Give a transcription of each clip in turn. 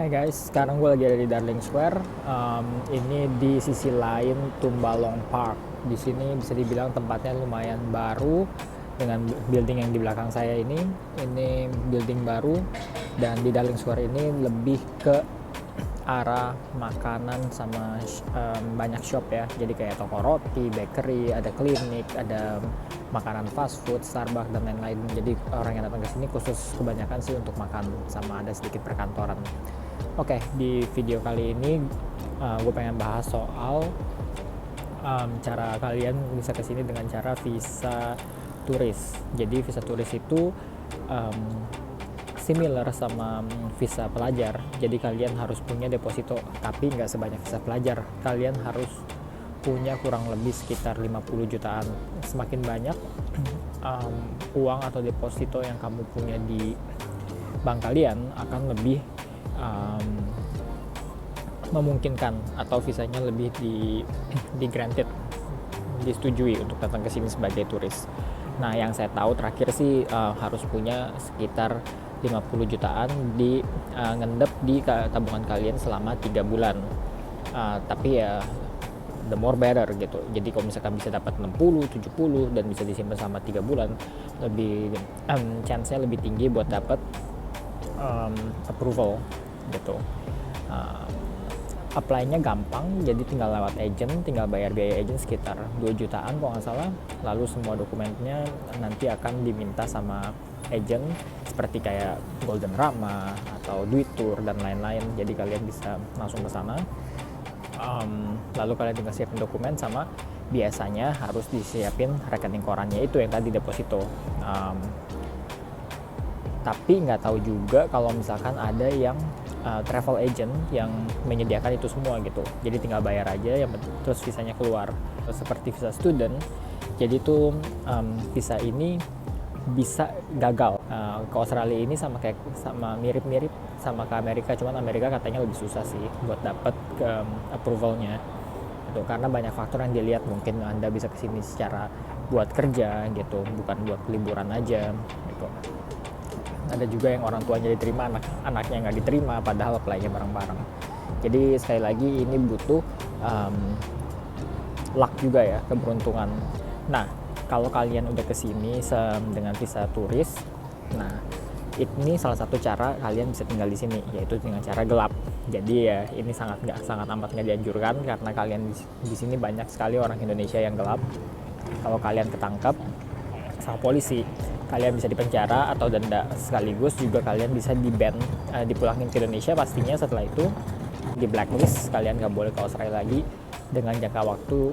Hai guys, sekarang gue lagi ada di Darling Square. Ini di sisi lain Tumbalong Park. Di sini bisa dibilang tempatnya lumayan baru dengan building yang di belakang saya ini. Ini building baru dan di Darling Square ini lebih ke arah makanan sama banyak shop ya. Jadi kayak toko roti, bakery, ada klinik, ada makanan fast food, Starbucks dan lain-lain. Jadi orang yang datang ke sini khusus kebanyakan sih untuk makan sama ada sedikit perkantoran. Oke, di video kali ini gue pengen bahas soal cara kalian bisa kesini dengan cara visa turis. Jadi visa turis itu similar sama visa pelajar. Jadi kalian harus punya deposito, tapi nggak sebanyak visa pelajar. Kalian harus punya kurang lebih sekitar 50 jutaan. Semakin banyak uang atau deposito yang kamu punya di bank kalian akan lebih memungkinkan atau visanya lebih di granted, disetujui untuk datang ke sini sebagai turis. Nah, yang saya tahu terakhir sih harus punya sekitar 50 jutaan di ngendep di tabungan kalian selama 3 bulan. Tapi ya the more better gitu. Jadi kalau misalkan bisa dapat 60, 70 dan bisa disimpan selama 3 bulan, lebih chance-nya lebih tinggi buat dapat approval gitu. Apply-nya gampang, jadi tinggal lewat agent, tinggal bayar biaya agent sekitar 2 jutaan kalau nggak salah. Lalu semua dokumennya nanti akan diminta sama agent seperti kayak Golden Rama atau Duit Tour dan lain-lain. Jadi kalian bisa langsung ke sana. Lalu kalian tinggal siapin dokumen sama biasanya harus disiapin rekening korannya itu yang tadi deposito. Tapi nggak tahu juga kalau misalkan ada yang travel agent yang menyediakan itu semua gitu. Jadi tinggal bayar aja, terus visanya keluar. Seperti visa student, jadi tuh visa ini bisa gagal. Ke Australia ini sama mirip-mirip sama ke Amerika, cuman Amerika katanya lebih susah sih buat dapat approvalnya. Gitu, karena banyak faktor yang dilihat. Mungkin Anda bisa kesini secara buat kerja gitu, bukan buat liburan aja gitu. Ada juga yang orang tuanya diterima, anaknya nggak diterima, padahal apply-nya bareng-bareng. Jadi sekali lagi ini butuh luck juga ya, keberuntungan. Nah, kalau kalian udah kesini dengan visa turis, nah ini salah satu cara kalian bisa tinggal di sini, yaitu dengan cara gelap. Jadi ya ini sangat amat nggak dianjurkan karena kalian di sini banyak sekali orang Indonesia yang gelap. Kalau kalian ketangkap sama polisi, kalian bisa dipenjara atau denda, sekaligus juga kalian bisa di-ban, dipulangin ke Indonesia pastinya. Setelah itu di blacklist, kalian nggak boleh ke Australia lagi dengan jangka waktu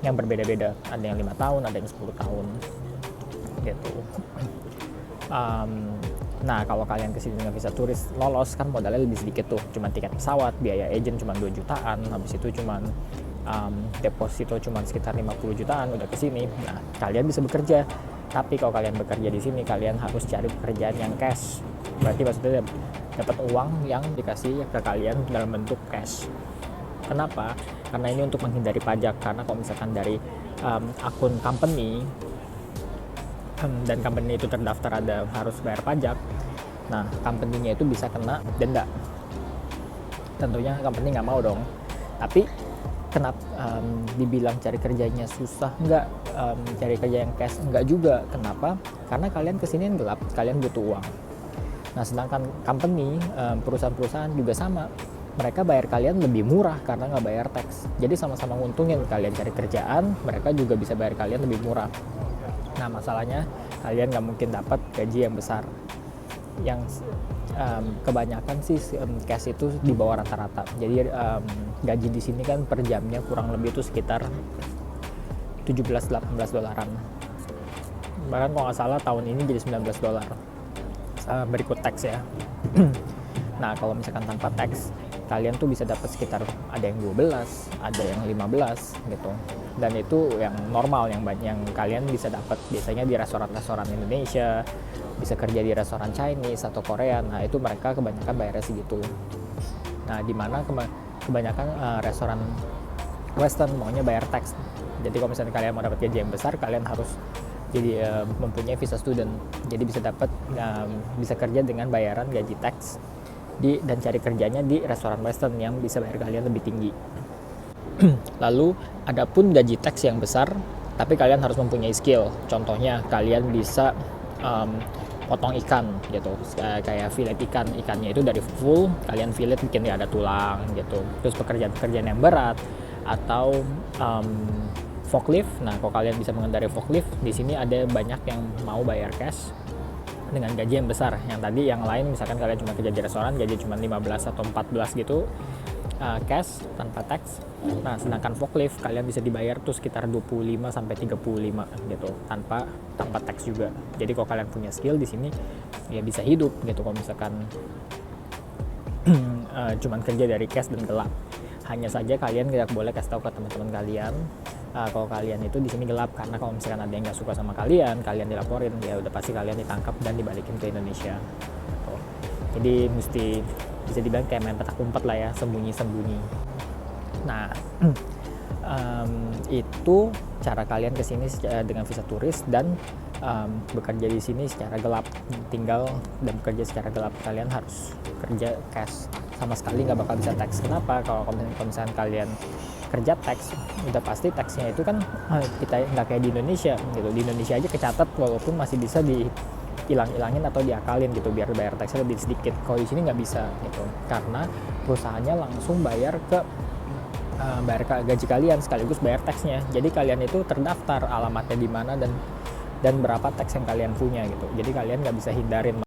yang berbeda-beda. Ada yang 5 tahun, ada yang 10 tahun gitu. Nah, kalau kalian kesini dengan visa turis lolos kan modalnya lebih sedikit tuh, cuma tiket pesawat, biaya agent cuma 2 jutaan, habis itu cuma deposito cuma sekitar 50 jutaan udah kesini. Nah, kalian bisa bekerja. Tapi kalau kalian bekerja di sini, kalian harus cari pekerjaan yang cash. Berarti maksudnya dapat uang yang dikasih ke kalian dalam bentuk cash. Kenapa? Karena ini untuk menghindari pajak. Karena kalau misalkan dari akun company dan company itu terdaftar harus bayar pajak, nah company-nya itu bisa kena denda. Tentunya company nggak mau dong. Tapi kenapa dibilang cari kerjanya susah? Enggak. Cari kerja yang cash enggak juga. Kenapa? Karena kalian kesini yang gelap, kalian butuh uang. Nah, sedangkan company, perusahaan-perusahaan juga sama, mereka bayar kalian lebih murah karena nggak bayar tax. Jadi sama-sama nguntungin. Kalian cari kerjaan, mereka juga bisa bayar kalian lebih murah. Nah, masalahnya kalian nggak mungkin dapat gaji yang besar. Yang kebanyakan sih cash itu di bawah rata-rata. Jadi gaji di sini kan per jamnya kurang lebih itu sekitar 17-18 dolaran. Bahkan kalau nggak salah tahun ini jadi 19 dolar berikut tax ya. Nah, kalau misalkan tanpa tax, kalian tuh bisa dapat sekitar ada yang 12, ada yang 15 gitu. Dan itu yang normal, yang kalian bisa dapat biasanya di restoran-restoran Indonesia, bisa kerja di restoran Chinese atau Korea. Nah, itu mereka kebanyakan bayarnya segitu. Nah, dimana kebanyakan restoran Western maunya bayar tax. Jadi kalau misalnya kalian mau dapat gaji yang besar, kalian harus jadi mempunyai visa student. Jadi bisa kerja dengan bayaran gaji tax dan cari kerjanya di restoran western yang bisa bayar kalian lebih tinggi. Lalu adapun gaji tax yang besar, tapi kalian harus mempunyai skill. Contohnya kalian bisa potong ikan gitu, kayak fillet ikannya itu dari full kalian fillet bikin dia ada tulang gitu. Terus pekerjaan yang berat atau forklift. Nah, kalau kalian bisa mengendarai forklift, di sini ada banyak yang mau bayar cash dengan gaji yang besar. Yang tadi yang lain misalkan kalian cuma kerja di restoran gaji cuma 15 atau 14 gitu, cash tanpa tax. Nah, sedangkan forklift kalian bisa dibayar tuh sekitar 25 sampai 35 gitu tanpa tax juga. Jadi kalau kalian punya skill di sini ya bisa hidup gitu kalau misalkan cuman kerja dari cash dan gelap. Hanya saja kalian tidak boleh kasih tahu ke teman-teman kalian kalau kalian itu di sini gelap, karena kalau misalkan ada yang nggak suka sama kalian dilaporin, ya udah pasti kalian ditangkap dan dibalikin ke Indonesia. Gitu. Jadi mesti bisa dibilang kayak main petak umpet lah ya, sembunyi-sembunyi. Nah, itu cara kalian kesini dengan visa turis dan bekerja di sini secara gelap, tinggal dan bekerja secara gelap. Kalian harus kerja cash, sama sekali nggak bakal bisa tax. Kenapa? Kalau misalkan kalian kerja tax, udah pasti taxnya itu kan kita nggak kayak di Indonesia gitu. Di Indonesia aja kecatat walaupun masih bisa hilang-hilangin atau diakalin gitu biar bayar taxnya lebih sedikit. Kalau di sini nggak bisa gitu, karena perusahaannya langsung bayar ke gaji kalian sekaligus bayar taxnya. Jadi kalian itu terdaftar alamatnya di mana dan berapa tax yang kalian punya gitu. Jadi kalian nggak bisa hindarin